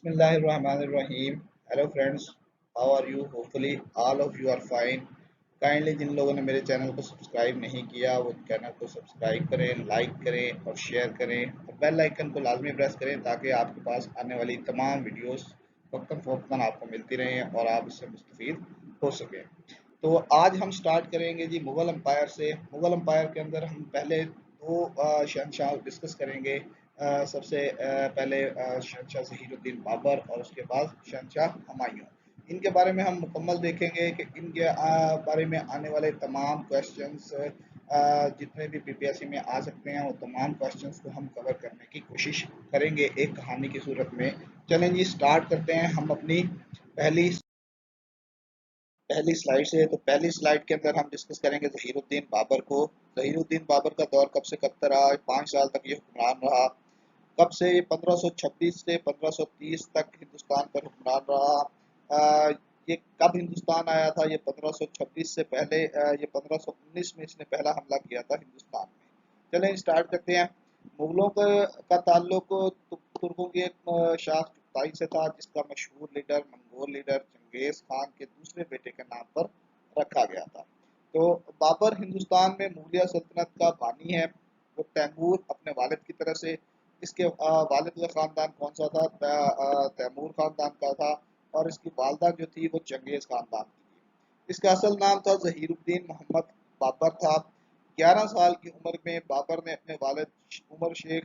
Bismillahirrahmanirrahim. Hello friends, how are you? Hopefully all of you are fine. Kindly जिन लोगों ने मेरे channel को सब्सक्राइब नहीं किया वो चैनल को सब्सक्राइब करें, लाइक करें और शेयर करें और बेल आइकन को लाजमी प्रेस करें ताकि आपके पास आने वाली तमाम वीडियोस वक्तन फ़वक्तन आपको मिलती रहें और आप इससे मुस्तफ़ीद हो सकें। तो आज हम स्टार्ट करेंगे जी मुग़ल एम्पायर से। मुग़ल एम्पायर के अंदर हम पहले दो शहनशाह डिस्कस करेंगे। सबसे पहले शहनशाह ज़हीरुद्दीन बाबर और उसके बाद शहनशाह हुमायूं। इनके बारे में हम मुकम्मल देखेंगे कि इनके बारे में आने वाले तमाम क्वेश्चंस जितने भी पीपीएससी में आ सकते हैं वो तमाम क्वेश्चंस को हम कवर करने की कोशिश करेंगे एक कहानी की सूरत में। चलें जी स्टार्ट करते हैं हम अपनी पहली पहली स्लाइड से। तो पहली स्लाइड के अंदर हम डिस्कस करेंगे ज़हीरुद्दीन बाबर को। ज़हीरुद्दीन बाबर का दौर कब से कब तक रहा? 5 साल तक ये हुक्मरान रहा। कब से? ये 1526 से 1530 तक हिंदुस्तान पर हुक्मरान रहा। ये कब हिंदुस्तान आया था? ये 1526 से पहले ये 1519 में इसने पहला हमला किया था हिंदुस्तान में। चलें स्टार्ट करते हैं। मुगलों का ताल्लुक तुर्कों की एक शाख चुगताई से था जिसका मशहूर leader Mongol leader Genghis Khan के दूसरे बेटे के नाम पर रखा गया था। तो बाबर हिंदुस्तान में मुगलिया सल्तनत का बानी है। वो तैमूर अपने वालिद की तरह से, इसके वालिद का ख़ानदान कौन सा था? तैमूर ख़ानदान का था और इसकी वालदा जो थी वो चंगेज़ ख़ानदान की थी। इसका असल नाम था ज़हीरुद्दीन मोहम्मद बाबर था। 11 साल की उम्र में बाबर ने अपने वालिद उमर शेख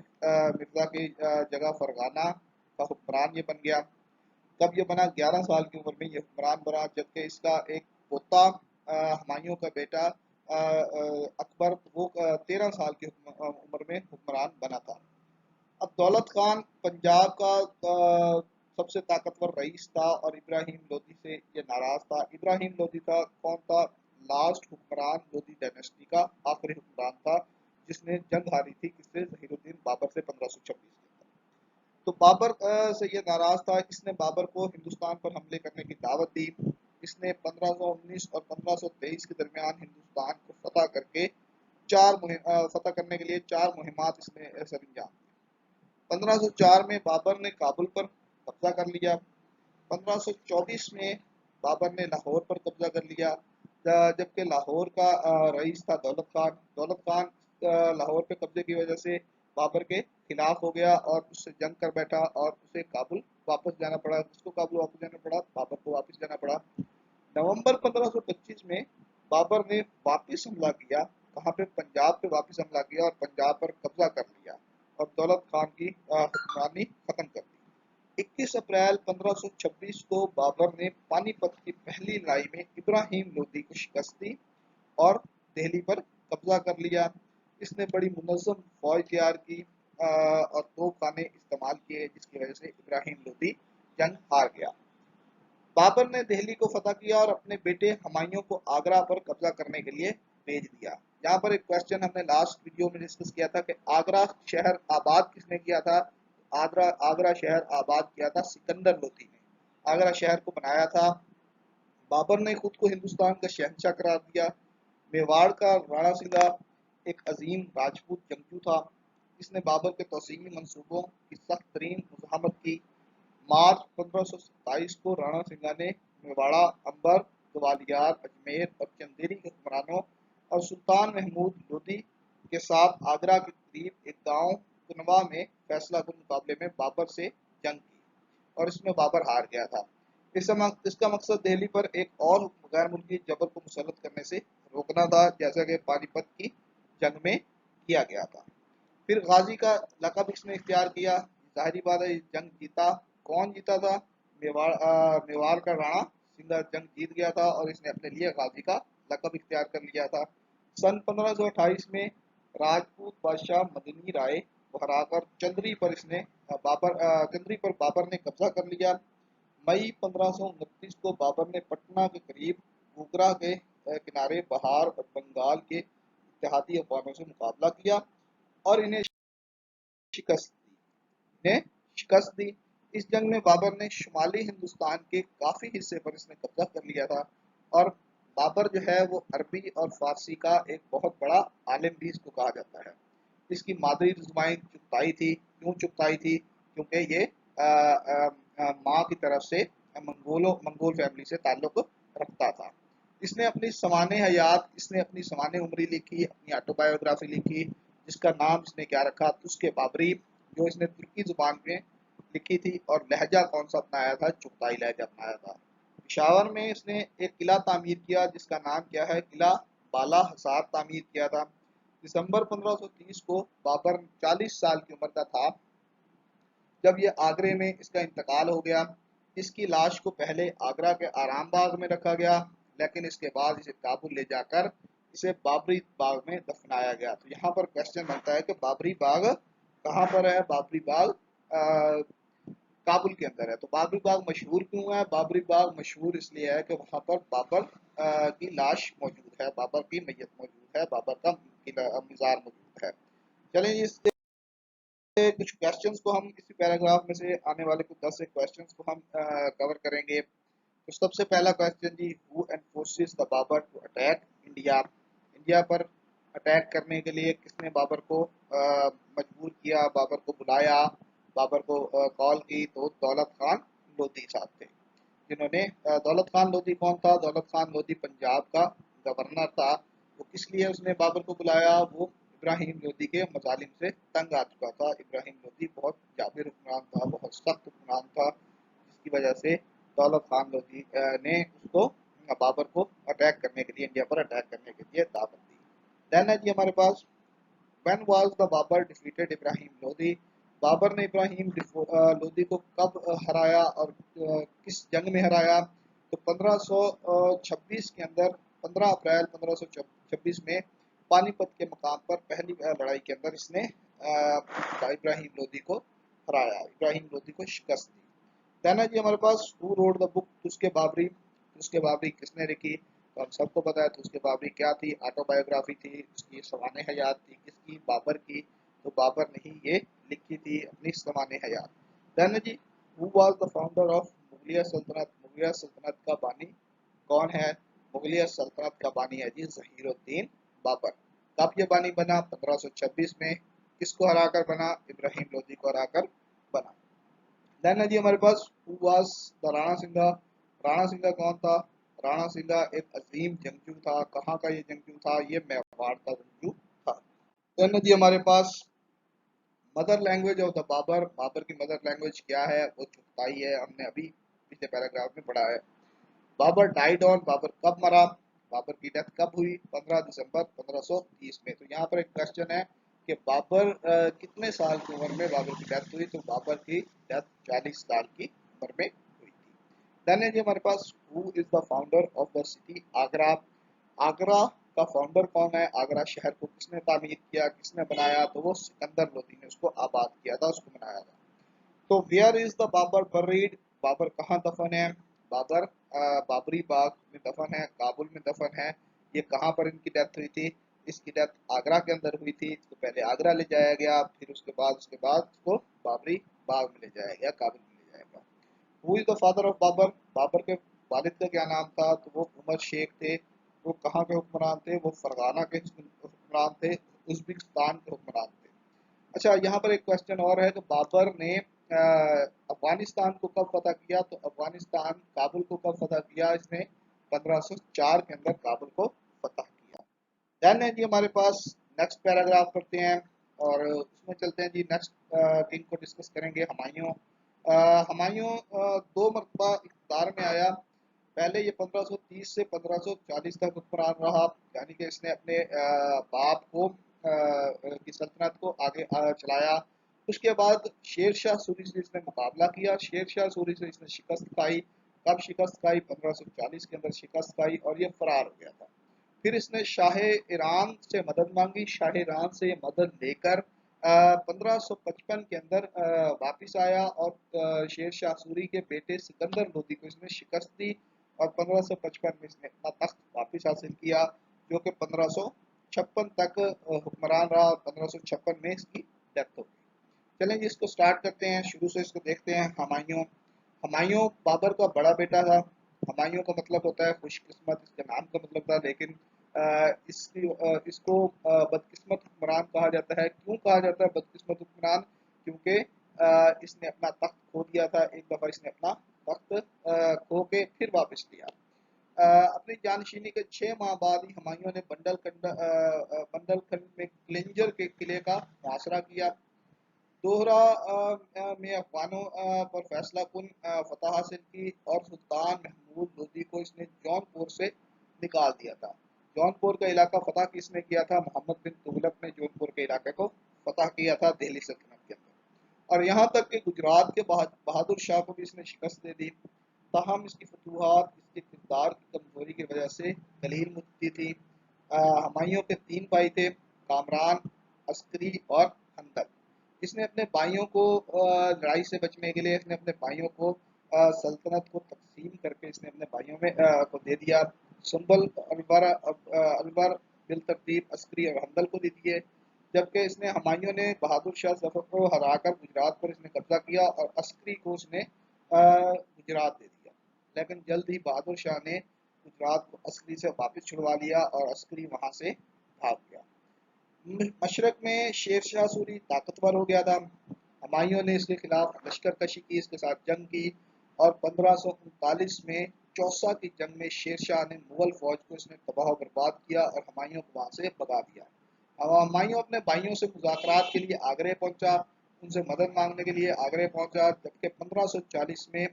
मिर्ज़ा की जगह फरगाना का हुक्मरान ये बन गया। कब ये बना? 11 साल की उम्र में ये हुक्मरान बना, जबकि इसका एक पोता हुमायूं का बेटा अकबर वो 13 साल की उम्र में हुक्मरान बना था। अब दौलत खान पंजाब का सबसे ताकतवर रईस था और इब्राहिम लोदी से ये नाराज था। इब्राहिम लोदी का कौन था? लास्ट हुक्मरान लोदी डायनेस्टी का आखिरी हुक्मरान था जिसने जंग हारी थी किससे? ज़हीरुद्दीन बाबर से 1526 के। तो बाबर से ये नाराज था। इसने बाबर को हिंदुस्तान पर हमले करने की दावत दी। इसने 1519 और 1523 के दरमियान हिंदुस्तान को फतह करके फतह करने के लिए 4 मुहिमात इसने सरंजाम दी। 1504 में बाबर ने काबुल पर कब्जा कर लिया। 1524 में बाबर ने लाहौर पर कब्जा कर लिया, जबकि लाहौर का रईस था दौलत खान। दौलत खान लाहौर पे कब्जे की वजह से बाबर के खिलाफ हो गया और उससे जंग कर बैठा और उसे काबुल वापस जाना पड़ा। किसको काबुल वापस जाना पड़ा? बाबर को वापस जाना पड़ा। नवंबर 1525 में बाबर ने वापस हमला किया। कहाँ पे? पंजाब पे वापस हमला किया और पंजाब पर कब्जा कर लिया और दौलत खान की हुक्मरानी खत्म कर दी। 21 अप्रैल 1526 को बाबर ने पानीपत की पहली लड़ाई में इब्राहिम लोदी को शिकस्त दी और दिल्ली पर कब्जा कर लिया। इसने बड़ी मुनज़्ज़म फौज तैयार की और तोपखाने इस्तेमाल किए जिसकी वजह से इब्राहिम लोदी जंग हार गया। बाबर ने दिल्ली को फतह किया और अपने बेटे हुमायूं को आगरा पर कब्जा करने के लिए भेज दिया। यहाँ पर एक क्वेश्चन हमने लास्ट वीडियो में डिस्कस किया था कि आगरा शहर आबाद किसने किया था? आगरा शहर आबाद किया था सिकंदर लोदी ने। आगरा शहर को बनाया था। बाबर ने खुद को हिंदुस्तान का शहंशाह करार दिया। मेवाड़ का राणा सिंगा एक अजीम राजपूत जंगजू था। इसने बाबर के तौसीमी मंसूबों की सख्त तरीन मुज़ाहमत की। मार्च 1527 को राणा सिंगा ने मेवाड़ा, अंबर, ग्वालियर, अजमेर और चंदेरी के हुक्मरानों और सुल्तान महमूद लोदी के साथ आगरा के करीब एक गांव कुनवा में फैसला कुन मुकाबले में बाबर से जंग की और इसमें बाबर हार गया था। इसका मकसद दिल्ली पर एक और गैर मुल्की जबर को मुसल्लत करने से रोकना था, जैसा कि पानीपत की जंग में किया गया था। फिर गाजी का लकब इसने इख्तियार किया। जाहिर बात है जंग जीता। कौन जीता था? मेवाड़ का राणा सिंगा जंग जीत गया था और इसने अपने लिए गाजी का लकब इख्तियार कर लिया था। सन 1528 में राजपूत बादशाह मदनी राय को हराकर चंद्री पर बाबर ने कब्जा कर लिया। मई 1529 को बाबर ने पटना के करीब घूगरा के किनारे बहार और बंगाल के इत्तेहादी अफवाहों से मुकाबला किया और शिकस्त इन्हें शिकस्त दी। इस जंग में बाबर ने शुमाली हिंदुस्तान के काफ़ी हिस्से पर इसने कब्जा कर लिया था और बाबर जो है वो अरबी और फारसी का एक बहुत बड़ा आलिम भी इसको कहा जाता है। इसकी मादरी ज़ुबान चुगताई थी। क्यों चुगताई थी? क्योंकि ये माँ की तरफ से मंगोल फैमिली से ताल्लुक रखता था। इसने अपनी सवाने उमरी लिखी, अपनी ऑटोबायोग्राफी लिखी, जिसका नाम इसने क्या रखा, तुस्के बाबरी, जो इसने तुर्की जुबान में लिखी थी, और लहजा कौन सा अपनाया था, चुगताई लहजा अपनाया था। पिशावर में इसने एक किला तामीर किया जिसका नाम क्या है, किला बाला हसार तामीर किया था। दिसंबर 1530 को बाबर 40 साल की उम्र का था जब ये आगरे में इसका इंतकाल हो गया। इसकी लाश को पहले आगरा के आराम बाग में रखा गया, लेकिन इसके बाद इसे काबुल ले जाकर इसे बाबरी बाग में दफनाया गया। तो यहाँ पर क्वेश्चन बनता है कि बाबरी बाग कहाँ पर है। बाबरी बाग काबुल के अंदर है। तो बाबरी बाग मशहूर क्यों है? बाबरी बाग मशहूर इसलिए है कि वहाँ पर बाबर की लाश मौजूद है, बाबर की मैयत मौजूद है, बाबर का मज़ार मौजूद है। चलें जी, इसके कुछ क्वेश्चंस को हम इसी पैराग्राफ में से आने वाले कुछ 10 एक क्वेश्चंस को हम कवर करेंगे। तो सबसे पहला क्वेश्चन जी, who enforces the Babar to attack India. India पर अटैक करने के लिए किसने बाबर को मजबूर किया, बाबर को बुलाया, बाबर को कॉल की? तो दौलत खान लोधी साहब थे जिन्होंने दौलत खान लोधी कौन था? दौलत खान लोधी पंजाब का गवर्नर था। वो किस लिए उसने बाबर को बुलाया? वो इब्राहिम लोधी के मजालिम से तंग आ चुका था। इब्राहिम लोधी बहुत जाबिर हुक्मरान था, बहुत सख्त हुक्मरान था, जिसकी वजह से दौलत खान लोधी ने उसको बाबर को अटैक करने के लिए, इंडिया पर अटैक करने के लिए दावत दी। देन है जी हमारे पास, when was the Babar defeated Ibrahim Lodhi. Babar ने इब्राहिम लोधी को कब हराया और किस जंग में हराया? तो 1526 के अंदर, 15 अप्रैल 1526 में पानीपत के मकाम पर पहली लड़ाई के अंदर इसने इब्राहिम लोधी को हराया, इब्राहिम लोधी को शिकस्त दी। देन है जी हमारे पास, who wrote the book Tuzke Babri. Tuzke Babri किसने लिखी? तो हम सबको पता है तुस्के बाबरी क्या थी, ऑटोबायोग्राफी थी। उसकी सवाने हयात थी किसकी? बाबर की। तो बाबर ने ही ये लिखी थी अपनी सवाने हयात। देन है जी, who was the founder of Mughalia Saltanat. मुगलिया सल्तनत का बानी कौन है? मुगलिया सल्तनत का बानी है जी जहीरुद्दीन बाबर। कब ये बानी बना? 1526 में। किसको हराकर बना? इब्राहिम लोधी को हराकर बना। देन है जी हमारे पास, who was the Rana Sangha. Rana Sangha कौन था? राणा सिंघा एक अजीम जंगजू था। कहाँ का ये जंगजू था? ये मेवाड़ का जंगजू था। देन है जी हमारे पास, mother language of the Babar. Babar की मदर लैंग्वेज क्या है? वो चुगताई है, हमने अभी पिछले पैराग्राफ में पढ़ा है। बाबर डाइड ऑन, बाबर कब मरा? बाबर की डेथ कब हुई? 15 दिसंबर 1530 में। तो यहाँ पर एक क्वेश्चन है कि बाबर कितने साल की उम्र में बाबर की डेथ हुई? तो बाबर की डेथ 40 साल की उम्र में हुई थी। देन है जी हमारे पास, who is the founder of the city Agra. Agra का फाउंडर कौन है? आगरा शहर को किसने तामीर किया, किसने बनाया? तो वो सिकंदर लोधी ने उसको आबाद किया था, उसको बनाया था। तो where is the Babar buried. Babar कहाँ दफन है? बाबर बाबरी बाग में दफन है, काबुल में दफन है। ये कहाँ पर इनकी डेथ हुई थी? इसकी डेथ आगरा के अंदर हुई थी। तो पहले आगरा ले जाया गया, फिर उसके बाद उसको बाबरी बाग में ले जाया गया, काबुल में ले जाया गया। Who is the father of Babar. Babar के वालिद का क्या नाम था? तो वो उमर शेख थे। वो कहाँ के हुक्मरान थे? वो फरगाना के हुक्मरान थे, उज्बेकिस्तान के हुक्मरान थे। अच्छा, यहाँ पर एक क्वेश्चन और है कि बाबर ने अफगानिस्तान को कब फतह किया? तो अफगानिस्तान, काबुल को कब फतह किया इसने? 1504 के अंदर काबुल को फतह किया। देन है जी हमारे पास, नेक्स्ट पैराग्राफ करते हैं और उसमें चलते हैं जी। नेक्स्ट किंग को डिस्कस करेंगे, हुमायूं। हुमायूं दो मरतबा इक़्तिदार में आया। पहले ये 1530 से 1540 तक हुक्मरान रहा, यानी कि इसने अपने बाप को की सल्तनत को आगे चलाया। उसके बाद शेर शाह सूरी से इसने मुकाबला किया, शेर शाह सूरी से इसने शिकस्त खाई। कब शिकस्त खाई? 1540 के अंदर शिकस्त खाई और ये फरार हो गया था। फिर इसने शाह ईरान से मदद मांगी, शाह ईरान से ये मदद लेकर 1555 के अंदर वापस आया और शेर शाह सूरी के बेटे सिकंदर लोदी को इसने शिकस्त दी और 1555 में इसने अपना तख्त वापस हासिल किया, जो कि 1556 तक हुक्मरान रहा और 1556 में इसकी डेथ हो गई। चलें जी, इसको स्टार्ट करते हैं, शुरू से इसको देखते हैं। हुमायूं। हुमायूं बाबर का बड़ा बेटा था। हुमायूं का मतलब होता है खुशकिस्मत, इसके नाम का मतलब था, लेकिन इसको बदकिस्मत हुक्मरान कहा जाता है। क्यों कहा जाता है बदकिस्मत हुक्मरान? क्योंकि اس نے اپنا تخت کھو دیا تھا، ایک دفعہ اس نے اپنا تخت کھو کے پھر واپس لیا۔ اپنی جانشینی کے 6 ماہ بعد ہی ہمایوں نے بندل کھنڈ میں کلنجر کے قلعے کا محاصرہ کیا۔ دوہرا میں افغانوں پر فیصلہ کن فتح حاصل کی اور سلطان محمود لودھی کو اس نے جون پور سے نکال دیا تھا۔ جون پور کا علاقہ فتح کس نے کیا تھا؟ محمد بن تغلق نے جون پور کے علاقے کو فتح کیا تھا دہلی سلطنت کے اندر، اور یہاں تک کہ گجرات کے بہادر شاہ کو بھی اس نے شکست دے دی۔ تاہم اس کی فتوحات اس کے کردار کی کمزوری کی وجہ سے قلیل مدتی تھی۔ ہمایوں کے 3 بھائی تھے، کامران، عسکری اور حندل۔ اس نے اپنے بھائیوں کو لڑائی سے بچنے کے لیے اس نے اپنے بھائیوں کو سلطنت کو تقسیم کر کے اس نے اپنے بھائیوں میں کو دے دیا۔ سنبل، البر بالترتیب عسکری اور حندل کو دے دیے، جبکہ اس نے ہمایوں نے بہادر شاہ ظفر کو ہرا کر گجرات پر اس نے قبضہ کیا اور عسکری کو اس نے گجرات دے دیا۔ لیکن جلد ہی بہادر شاہ نے گجرات کو عسکری سے واپس چھڑوا لیا اور عسکری وہاں سے بھاگ گیا۔ مشرق میں شیر شاہ سوری طاقتور ہو گیا تھا۔ ہمایوں نے اس کے خلاف لشکر کشی کی، اس کے ساتھ جنگ کی، اور 1539 میں چوسا کی جنگ میں شیر شاہ نے مغل فوج کو اس نے تباہ و برباد کیا اور ہمایوں کو وہاں سے بھگا دیا۔ ہمایوں اپنے بھائیوں سے مذاکرات کے لیے آگرے پہنچا، ان سے مدد مانگنے کے لیے آگرے پہنچا، جبکہ 1540 میں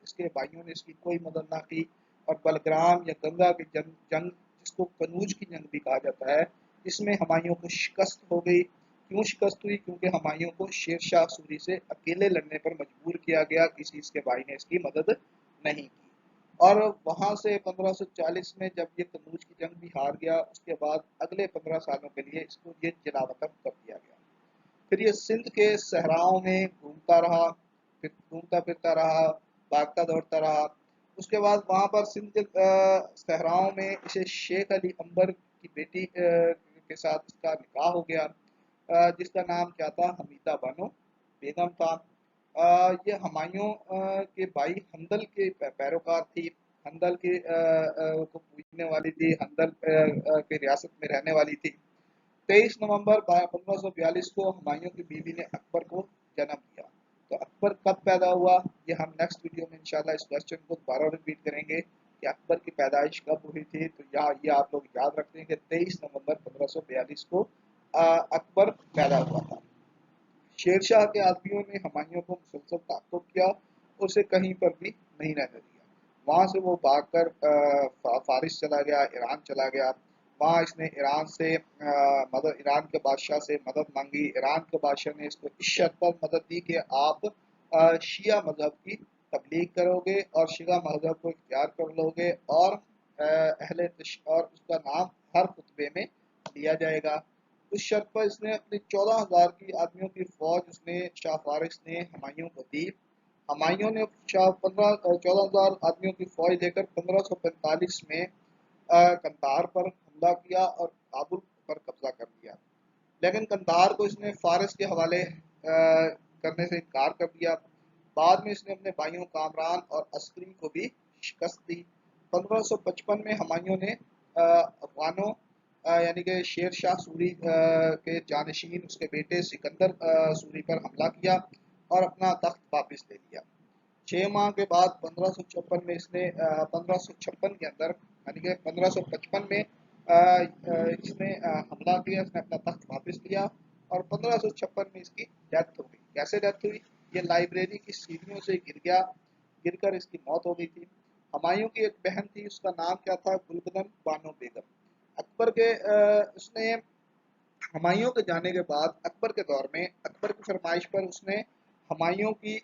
اس کے بھائیوں نے اس کی کوئی مدد نہ کی، اور بلگرام یا گنگا کی جنگ جس کو کنوج کی جنگ بھی کہا جاتا ہے، اس میں ہمایوں کو شکست ہو گئی۔ کیوں شکست ہوئی؟ کیونکہ ہمایوں کو شیر شاہ سوری سے اکیلے لڑنے پر مجبور کیا گیا، کسی اس کے بھائی نے اس کی مدد نہیں کی۔ اور وہاں سے 1540 میں جب یہ کنوج کی جنگ بھی ہار گیا، اس کے بعد اگلے 15 سالوں کے لیے اس کو یہ جلا وطن کر دیا گیا۔ پھر یہ سندھ کے صحراؤں میں گھومتا پھرتا رہا، بھاگتا دوڑتا رہا۔ اس کے بعد وہاں پر سندھ کے صحراؤں میں اسے شیخ علی امبر کی بیٹی کے ساتھ اس کا نکاح ہو گیا، جس کا نام کیا تھا؟ حمیدہ بانو بیگم تھا۔ یہ ہمایوں کے بھائی حندل کے پیروکار تھی، حندل کے کو پوجنے والی تھی، حندل کے ریاست میں رہنے والی تھی۔ 23 نومبر 1542 کو ہمایوں کی بیوی نے اکبر کو جنم دیا۔ تو اکبر کب پیدا ہوا؟ یہ ہم نیکسٹ ویڈیو میں انشاءاللہ اس کوشچن کو دوبارہ ریپیٹ کریں گے کہ اکبر کی پیدائش کب ہوئی تھی۔ تو یہ آپ لوگ یاد رکھتے ہیں کہ 23 نومبر 1542 کو اکبر پیدا ہوا تھا۔ شیر شاہ کے آدمیوں نے ہمایوں کو مسلسل تعقب کیا اور اسے کہیں پر بھی نہیں رہنے دیا۔ وہاں سے وہ بھاگ کر فارس چلا گیا، ایران چلا گیا۔ وہاں اس نے ایران کے بادشاہ سے مدد مانگی۔ ایران کے بادشاہ نے اس کو اس شرط پر مدد دی کہ آپ شیعہ مذہب کی تبلیغ کرو گے اور شیعہ مذہب کو اختیار کر لو گے، اور اور اس کا نام ہر خطبے میں لیا جائے گا۔ اس شرط پر اس نے اپنی 14,000 کی آدمیوں کی فوج اس نے شاہ فارس نے ہمایوں کو دی۔ ہمایوں نے 14,000 آدمیوں کی فوج لے کر 1545 میں قندھار پر حملہ کیا اور کابل پر قبضہ کر لیا، لیکن قندھار کو اس نے فارس کے حوالے کرنے سے انکار کر دیا۔ بعد میں اس نے اپنے بھائیوں کامران اور عسکری کو بھی شکست دی۔ 1555 میں ہمایوں نے افغانوں یعنی کہ شیر شاہ سوری کے جانشین اس کے بیٹے سکندر سوری پر حملہ کیا اور اپنا تخت واپس لے لیا۔ 6 ماہ کے بعد 1556 میں اس نے 1556 کے اندر یعنی کہ 1555 میں اس نے حملہ کیا، اس نے اپنا تخت واپس لیا، اور 1556 میں اس کی ڈیتھ ہو گئی۔ کیسے ڈیتھ ہوئی؟ یہ لائبریری کی سیڑھیوں سے گر کر اس کی موت ہو گئی تھی۔ ہمایوں کی ایک بہن تھی، اس کا نام کیا تھا؟ گلبدن بانو بیگم۔ اکبر کے اس نے ہمایوں کے جانے کے بعد اکبر کے دور میں اکبر کی فرمائش پر اس نے ہمایوں کی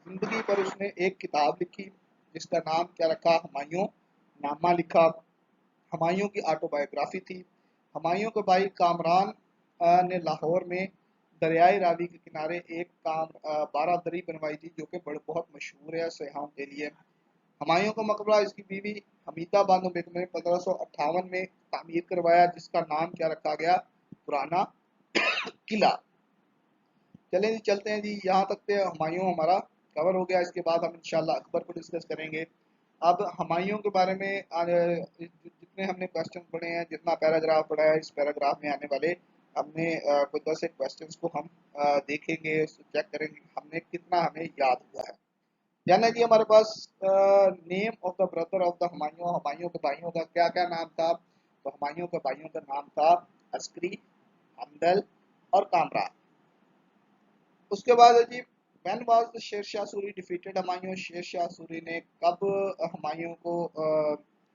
زندگی پر اس نے ایک کتاب لکھی، جس کا نام کیا رکھا؟ ہمایوں نامہ لکھا۔ ہمایوں کی آٹو بایوگرافی تھی۔ ہمایوں کے بھائی کامران نے لاہور میں دریائے راوی کے کنارے ایک بارہ دری بنوائی تھی، جو کہ بہت مشہور ہے سیاحوں کے لیے۔ ہمایوں کا مقبرہ اس کی بیوی حمیدہ بانو بیگم نے 1558 میں تعمیر کروایا، جس کا نام کیا رکھا گیا؟ پرانا قلعہ۔ چلیں جی چلتے ہیں جی، یہاں تک پہ ہمایوں ہمارا کور ہو گیا۔ اس کے بعد ہم انشاءاللہ اکبر کو ڈسکس کریں گے۔ اب ہمایوں کے بارے میں جتنے ہم نے کوسچن پڑھے ہیں، جتنا پیراگراف پڑھا ہے، اس پیراگراف میں آنے والے ہم نے کوئی 10 کویسچنس کو ہم دیکھیں گے، چیک کریں گے ہم نے کتنا ہمیں یاد ہوا ہے. جانا جی ہمارے پاس name of the brother of the Humayun, Humayun کے بھائیوں کا کیا کیا نام تھا؟ تو ہمایوں کے بھائیوں کا نام تھا عسکری، حمدل اور کامران. اس کے بعد جی when was Sher Shah Suri defeated Humayun, Sher Shah Suri نے کب ہمایوں کو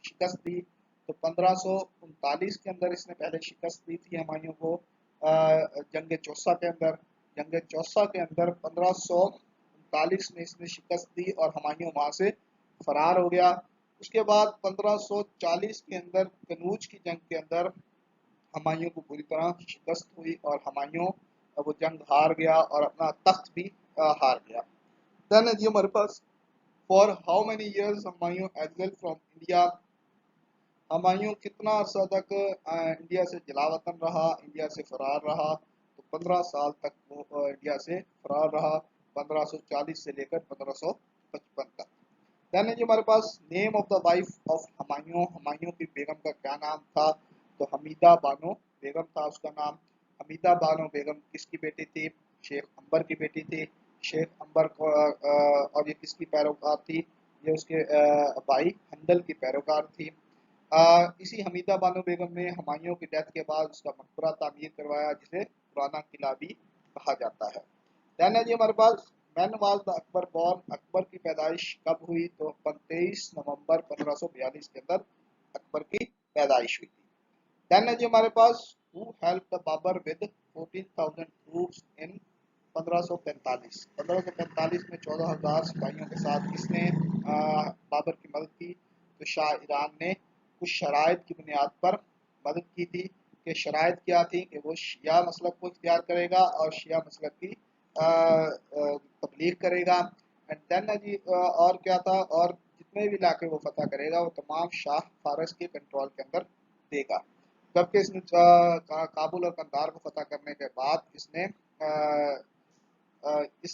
شکست دی؟ تو 1539 کے اندر اس نے پہلے شکست دی تھی ہمایوں کو جنگ چوسا کے اندر. جنگ چوسا کے اندر 1539 میں اس نے شکست دی اور ہمایوں وہاں سے فرار ہو گیا. اس کے بعد 1540 کے اندر کنوج کی جنگ کے اندر ہمایوں کو پوری طرح شکست ہوئی اور ہمایوں وہ جنگ ہار گیا اور اپنا تخت بھی ہار گیا. دین جی ہمارے پاس for how many years Humayun exile from India, Humayun کتنا عرصہ تک انڈیا سے جلا وطن رہا، انڈیا سے فرار رہا؟ تو 15 سال تک وہ انڈیا سے فرار رہا، 1540 سے لے کر 1555 تک. دین ہے جی ہمارے پاس name of the wife of Humayun, Humayun کی بیگم کا کیا نام تھا؟ تو حمیدہ بانو بیگم تھا اس کا نام. حمیدہ بانو بیگم کس کی بیٹی تھی؟ شیخ امبر کی بیٹی تھی. شیخ امبر کو اور یہ کس کی پیروکار تھی؟ یہ اس کے بھائی حندل کی پیروکار تھی. اسی حمیدہ بانو بیگم نے ہمایوں کی ڈیتھ کے بعد اس کا مقبرہ تعمیر کروایا جسے پرانا قلعہ بھی کہا جاتا ہے. دین ہے جی ہمارے پاس when was the Akbar born, Akbar کی پیدائش کب ہوئی؟ تو 23 نومبر 1542 کے اندر اکبر کی پیدائش ہوئی تھی. دین ہے جی ہمارے پاس who helped the Babar with 14,000 troops in 1545، 1545 میں 14,000 سپاہیوں کے ساتھ کس نے بابر کی مدد کی؟ تو شاہ ایران نے کچھ شرائط کی بنیاد پر مدد کی تھی. کہ شرائط کیا تھی؟ کہ وہ شیعہ مسلک کو اختیار کرے گا اور شیعہ مسلک کی تبلیغ کرے گا. اور کیا تھا؟ اور جتنے بھی علاقے وہ فتح کرے گا وہ تمام شاہ فارس کے کنٹرول کے اندر دے گا. جبکہ اس نے کابل اور قندھار کو فتح کرنے کے بعد اس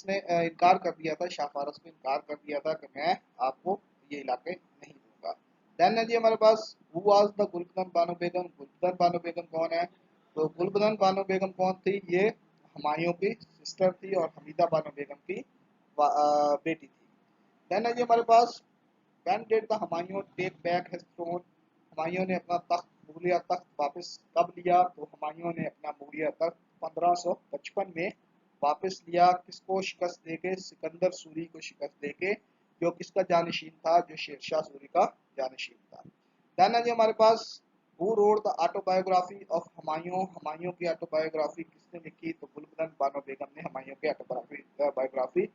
نے انکار کر دیا تھا، شاہ فارس کو انکار کر دیا تھا کہ میں آپ کو یہ علاقے نہیں دوں گا. دین ہے جی ہمارے پاس who was the Gulbadan Bano بیگم، گلبدن بانو بیگم کون ہے؟ تو گلبدن بانو بیگم کون تھی؟ یہ ہمایوں کی سسٹر تھی اور حمیدہ بانو بیگم کی بیٹی تھی. دین ہے جی ہمارے پاس when did the Humayun take back his throne, Humayun نے اپنا تخت مغلیہ تخت واپس کب لیا؟ تو ہمایوں نے اپنا مغلیہ تخت 1555 میں واپس لیا. کس کو شکست دے کے؟ سکندر سوری کو شکست دے کے، جو کس کا جانشین تھا؟ جو شیر شاہ سوری کا جانشین تھا. دین ہے جی ہمارے پاس who wrote the autobiography of Humayun, Humayun کی آٹو بایوگرافی کس نے لکھی؟ تو گلبدن بانو بیگم نے ہمایوں کی آٹو بایوگرافی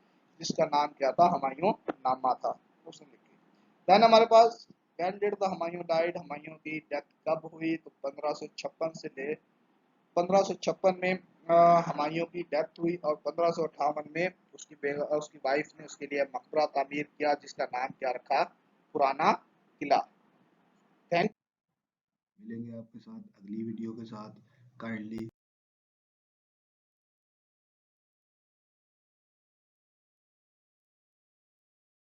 جس کا نام کیا تھا؟ ہمایوں نامہ تھا، اس نے لکھی. دین ہمارے پاس when did the Humayun died, Humayun کی ڈیتھ کب ہوئی؟ تو 1556 میں ہمایوں کی ڈیتھ ہوئی اور 1558 میں اس کی وائف نے اس کے لیے مقبرہ تعمیر کیا جس کا نام کیا رکھا؟ پرانا قلعہ. تھینک. ملیں گے آپ کے ساتھ اگلی ویڈیو کے ساتھ. کائنڈلی